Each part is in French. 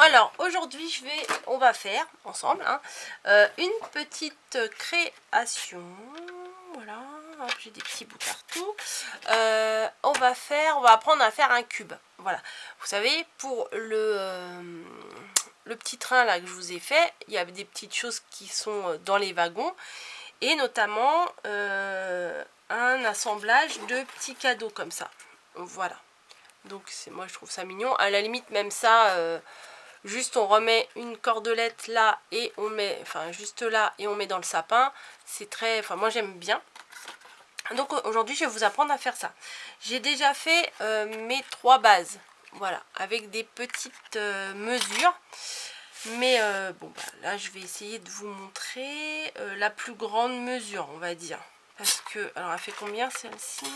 Alors aujourd'hui on va faire ensemble une petite création. Voilà, j'ai des petits bouts partout. On va apprendre à faire un cube. Voilà, vous savez, pour le petit train là que je vous ai fait, il y a des petites choses qui sont dans les wagons et notamment un assemblage de petits cadeaux comme ça. Voilà, donc moi je trouve ça mignon. À la limite même ça. Juste on remet une cordelette là et on met, enfin juste là et on met dans le sapin. C'est très, enfin moi j'aime bien. Donc aujourd'hui je vais vous apprendre à faire ça. J'ai déjà fait mes 3 bases, voilà, avec des petites mesures. Mais bon bah, là je vais essayer de vous montrer la plus grande mesure, on va dire. Parce que, alors elle fait combien celle-ci?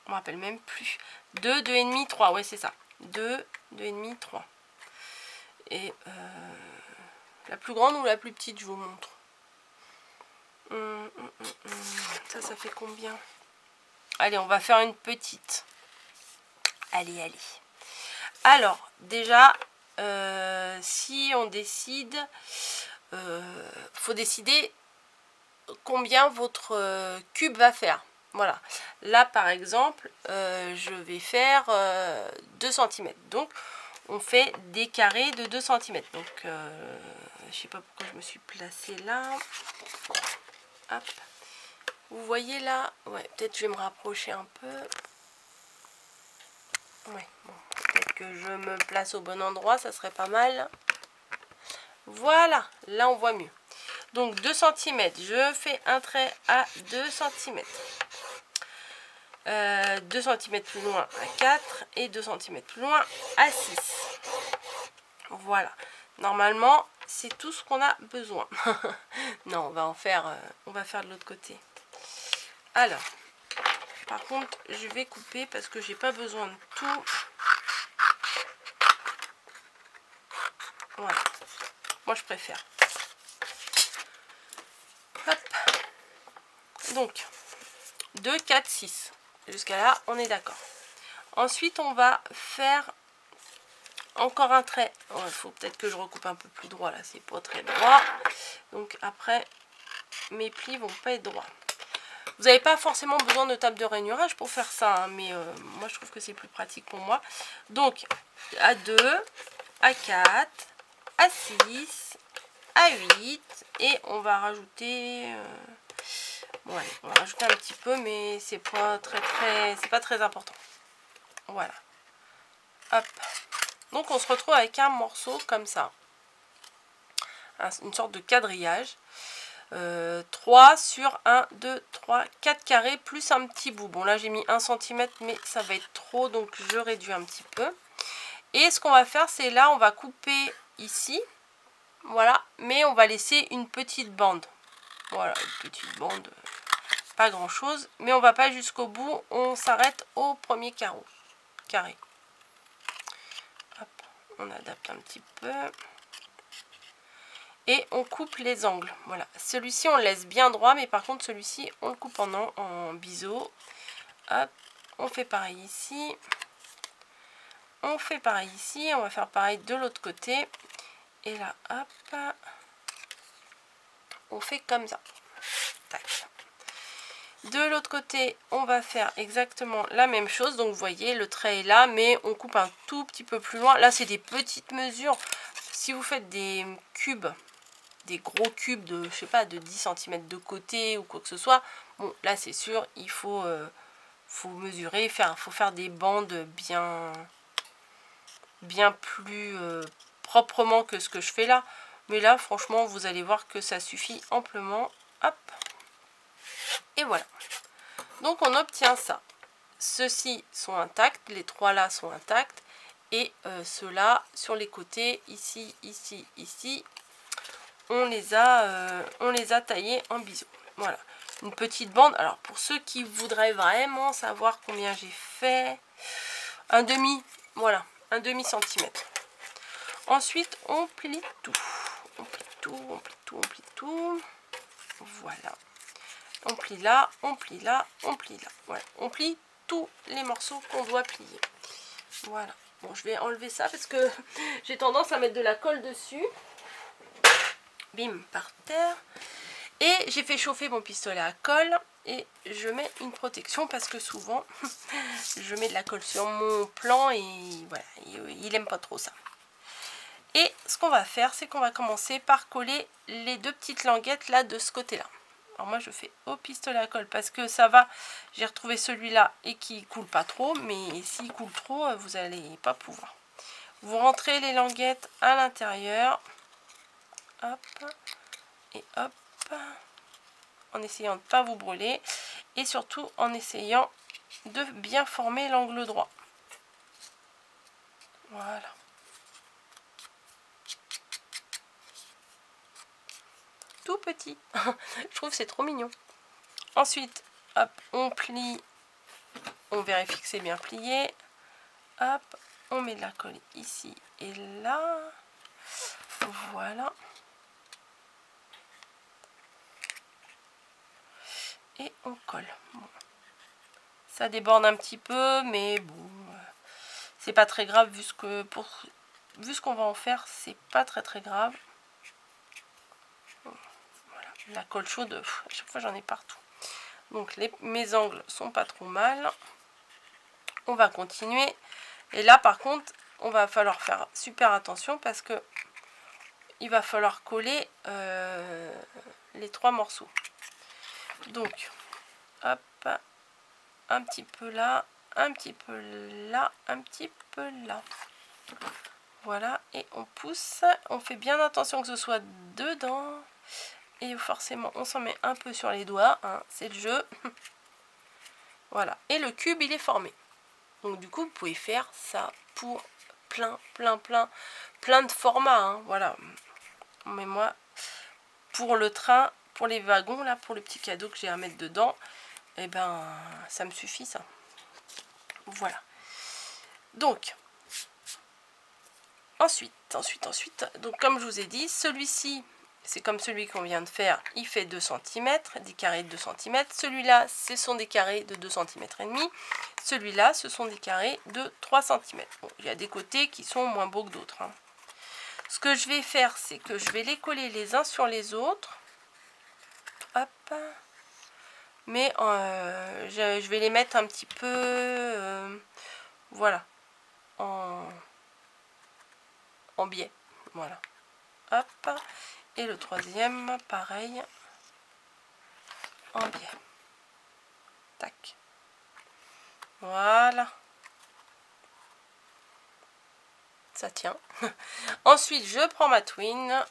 On ne me rappelle même plus. 2, 2,5, 3, ouais c'est ça. 2, 2,5, 3. Et la plus grande ou la plus petite, je vous montre. Ça fait combien? Allez, on va faire une petite. Allez, allez. Alors, déjà, si on décide, faut décider combien votre cube va faire. Voilà. Là, par exemple, je vais faire 2 cm. Donc, on fait des carrés de 2 cm. Donc, je sais pas pourquoi je me suis placée là. Hop. Vous voyez là? Ouais, peut-être je vais me rapprocher un peu. Ouais, bon, peut-être que je me place au bon endroit, ça serait pas mal. Voilà, là on voit mieux. Donc 2 cm, je fais un trait à 2 cm. 2 cm plus loin à 4 et 2 cm plus loin à 6. Voilà. Normalement, c'est tout ce qu'on a besoin. Non, on va faire de l'autre côté. Alors, par contre, je vais couper parce que j'ai pas besoin de tout. Voilà. Moi, je préfère. Hop. Donc, 2, 4, 6. Jusqu'à là, on est d'accord. Ensuite, on va faire encore un trait. Il faut peut-être que je recoupe un peu plus droit là, c'est pas très droit. Donc après, mes plis vont pas être droits. Vous n'avez pas forcément besoin de table de rainurage pour faire ça, hein, mais moi je trouve que c'est plus pratique pour moi. Donc à 2, à 4, à 6, à 8 et on va rajouter... bon, allez, on va rajouter un petit peu, mais c'est pas très important. Voilà. Hop. Donc on se retrouve avec un morceau comme ça. Une sorte de quadrillage. 3 sur 1, 2, 3, 4 carrés plus un petit bout. Bon là j'ai mis 1 cm mais ça va être trop donc je réduis un petit peu. Et ce qu'on va faire c'est là on va couper ici. Voilà, mais on va laisser une petite bande. Voilà, une petite bande, pas grand chose. Mais on va pas jusqu'au bout, on s'arrête au premier carré. Hop, on adapte un petit peu. Et on coupe les angles. Voilà, celui-ci on le laisse bien droit, mais par contre celui-ci on le coupe en biseau. Hop, on fait pareil ici. On fait pareil ici, on va faire pareil de l'autre côté. Et là, hop, on fait comme ça. Tac. De l'autre côté, on va faire exactement la même chose. Donc vous voyez, le trait est là, mais on coupe un tout petit peu plus loin. Là, c'est des petites mesures. Si vous faites des cubes, des gros cubes de, je sais pas, de 10 cm de côté ou quoi que ce soit, bon, là, c'est sûr, il faut mesurer, faut faire des bandes bien plus proprement que ce que je fais là. Mais là, franchement, vous allez voir que ça suffit amplement. Hop. Et voilà. Donc, on obtient ça. Ceux-ci sont intacts, les 3 là sont intacts. Et ceux-là, sur les côtés, ici, ici, ici, on les a taillés en biseau. Voilà. Une petite bande. Alors, pour ceux qui voudraient vraiment savoir combien j'ai fait, un demi, voilà, un demi-centimètre. Ensuite, on plie tout. On plie tout, on plie tout, on plie tout. Voilà. On plie là, on plie là, on plie là. Voilà. On plie tous les morceaux qu'on doit plier. Voilà. Bon, je vais enlever ça parce que j'ai tendance à mettre de la colle dessus. Bim, par terre. Et j'ai fait chauffer mon pistolet à colle. Et je mets une protection parce que souvent, je mets de la colle sur mon plan et voilà, il aime pas trop ça. Et ce qu'on va faire, c'est qu'on va commencer par coller les deux petites languettes là de ce côté-là. Alors moi je fais au pistolet à colle parce que ça va, j'ai retrouvé celui-là et qui coule pas trop, mais s'il coule trop, vous n'allez pas pouvoir. Vous rentrez les languettes à l'intérieur, hop, et hop, en essayant de ne pas vous brûler et surtout en essayant de bien former l'angle droit. Voilà. Tout petit. Je trouve que c'est trop mignon. Ensuite, hop, on plie, on vérifie que c'est bien plié. Hop, on met de la colle ici et là. Voilà. Et on colle. Bon. Ça déborde un petit peu, mais bon, c'est pas très grave vu ce qu'on va en faire, c'est pas très grave. Voilà, la colle chaude, à chaque fois j'en ai partout. Donc mes angles sont pas trop mal. On va continuer. Et là par contre, on va falloir faire super attention parce que il va falloir coller les trois morceaux. Donc, hop, un petit peu là, un petit peu là, un petit peu là. Voilà, et on pousse, on fait bien attention que ce soit dedans. Et forcément, on s'en met un peu sur les doigts, hein, c'est le jeu. Voilà, et le cube, il est formé. Donc du coup, vous pouvez faire ça pour plein de formats, hein, voilà. Mais moi, pour le train, pour les wagons, là, pour le petit cadeau que j'ai à mettre dedans, et ben, ça me suffit, ça. Voilà. Donc, ensuite, donc comme je vous ai dit, celui-ci, c'est comme celui qu'on vient de faire, il fait 2 cm, des carrés de 2 cm. Celui-là, ce sont des carrés de 2 cm et demi. Celui-là, ce sont des carrés de 3 cm. Bon, il y a des côtés qui sont moins beaux que d'autres, hein. Ce que je vais faire, c'est que je vais les coller les uns sur les autres. Hop. Mais je vais les mettre un petit peu, voilà, en biais. Voilà. Hop. Et le troisième, pareil, en biais. Tac. Voilà. Ça tient. Ensuite, je prends ma twine.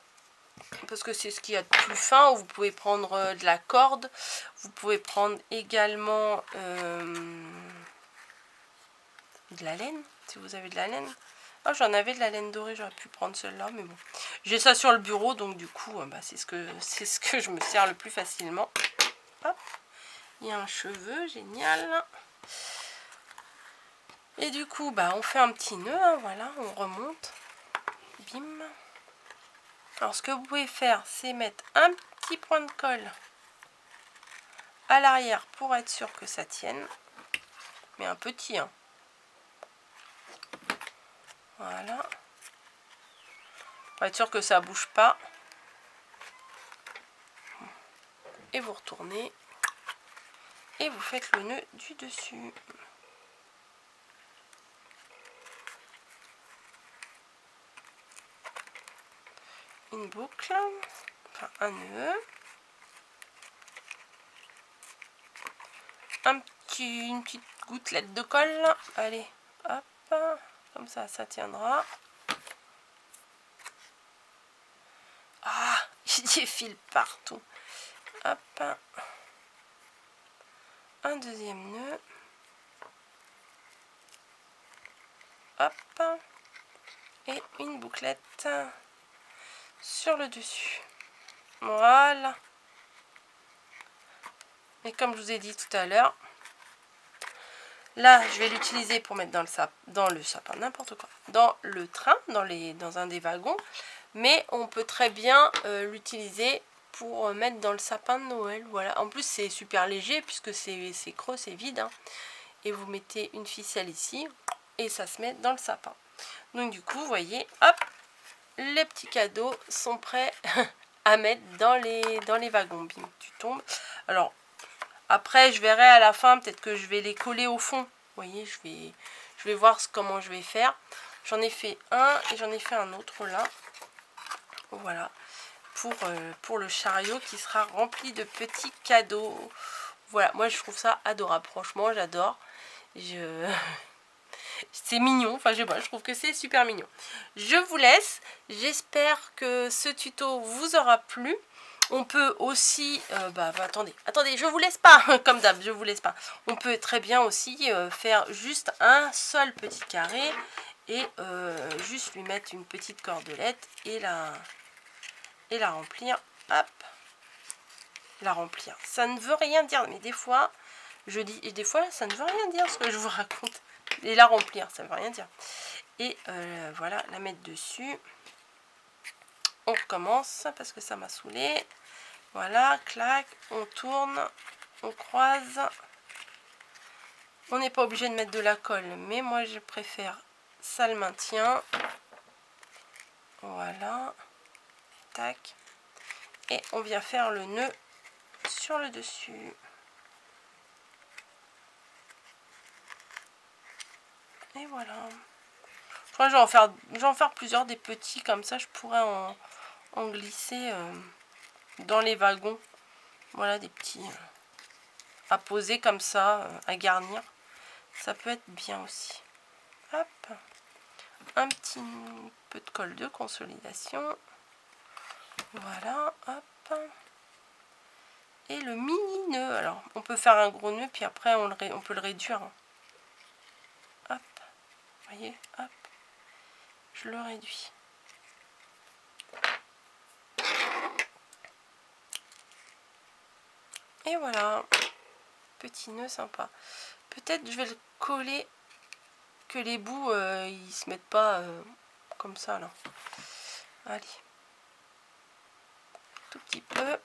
Parce que c'est ce qu'il y a de plus fin. Vous pouvez prendre de la corde. Vous pouvez prendre également de la laine. Si vous avez de la laine. Oh, j'en avais de la laine dorée. J'aurais pu prendre celle-là. Mais bon. J'ai ça sur le bureau. Donc du coup, bah, c'est ce que je me sers le plus facilement. Hop. Il y a un cheveu. Génial. Et du coup, bah, on fait un petit nœud, hein, voilà, on remonte. Bim. Alors, ce que vous pouvez faire, c'est mettre un petit point de colle à l'arrière pour être sûr que ça tienne. Mais un petit, hein. Voilà. Pour être sûr que ça ne bouge pas. Et vous retournez. Et vous faites le nœud du dessus. Une boucle, enfin un nœud, une petite gouttelette de colle, allez, hop, comme ça tiendra. Ah, il défile partout. Hop, un deuxième nœud, hop, et une bouclette sur le dessus. Voilà. Et comme je vous ai dit tout à l'heure, là je vais l'utiliser pour mettre dans le sapin, n'importe quoi, dans le train, dans un des wagons, mais on peut très bien l'utiliser pour mettre dans le sapin de Noël. Voilà. En plus c'est super léger puisque c'est creux, c'est vide, hein. Et vous mettez une ficelle ici, et ça se met dans le sapin. Donc du coup, vous voyez, hop, les petits cadeaux sont prêts à mettre dans les wagons. Bim, tu tombes. Alors, après, je verrai à la fin, peut-être que je vais les coller au fond. Vous voyez, je vais voir comment je vais faire. J'en ai fait un et j'en ai fait un autre là. Voilà, pour le chariot qui sera rempli de petits cadeaux. Voilà, moi je trouve ça adorable. Franchement, j'adore. C'est mignon, enfin je sais pas, je trouve que c'est super mignon. Je vous laisse, j'espère que ce tuto vous aura plu. On peut aussi, attendez, je vous laisse pas, comme d'hab, je vous laisse pas. On peut très bien aussi faire juste un seul petit carré et juste lui mettre une petite cordelette et la remplir, hop, la remplir. Ça ne veut rien dire, mais des fois, je dis, et des fois, ça ne veut rien dire ce que je vous raconte. Et la remplir, ça ne veut rien dire. Et voilà, la mettre dessus. On recommence parce que ça m'a saoulé. Voilà, clac, on tourne, on croise. On n'est pas obligé de mettre de la colle, mais moi je préfère ça le maintient. Voilà, tac. Et on vient faire le nœud sur le dessus. Et voilà. Je crois que je vais en faire plusieurs des petits comme ça. Je pourrais en glisser dans les wagons. Voilà, des petits à poser comme ça, à garnir. Ça peut être bien aussi. Hop. Un petit peu de colle de consolidation. Voilà, hop. Et le mini nœud. Alors, on peut faire un gros nœud, puis après, on peut le réduire. Hop. Vous voyez, hop. Je le réduis. Et voilà. Petit nœud sympa. Peut-être je vais le coller, que les bouts, ils se mettent pas comme ça, là. Allez. Tout petit peu.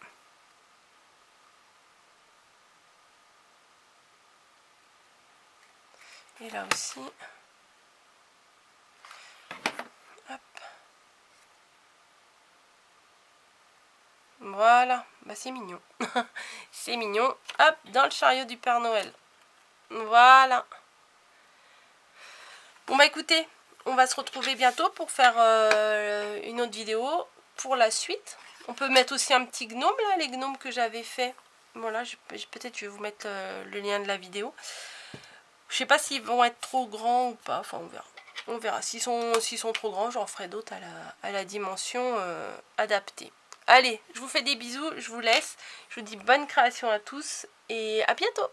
Et là aussi. Hop. Voilà. Bah, c'est mignon. C'est mignon. Hop, dans le chariot du Père Noël. Voilà. Bon, bah écoutez, on va se retrouver bientôt pour faire une autre vidéo pour la suite. On peut mettre aussi un petit gnome, là, les gnomes que j'avais fait. Voilà, peut-être je vais vous mettre le lien de la vidéo. Je sais pas s'ils vont être trop grands ou pas, enfin on verra. On verra. S'ils sont trop grands, j'en ferai d'autres à la dimension adaptée. Allez, je vous fais des bisous, je vous laisse. Je vous dis bonne création à tous et à bientôt.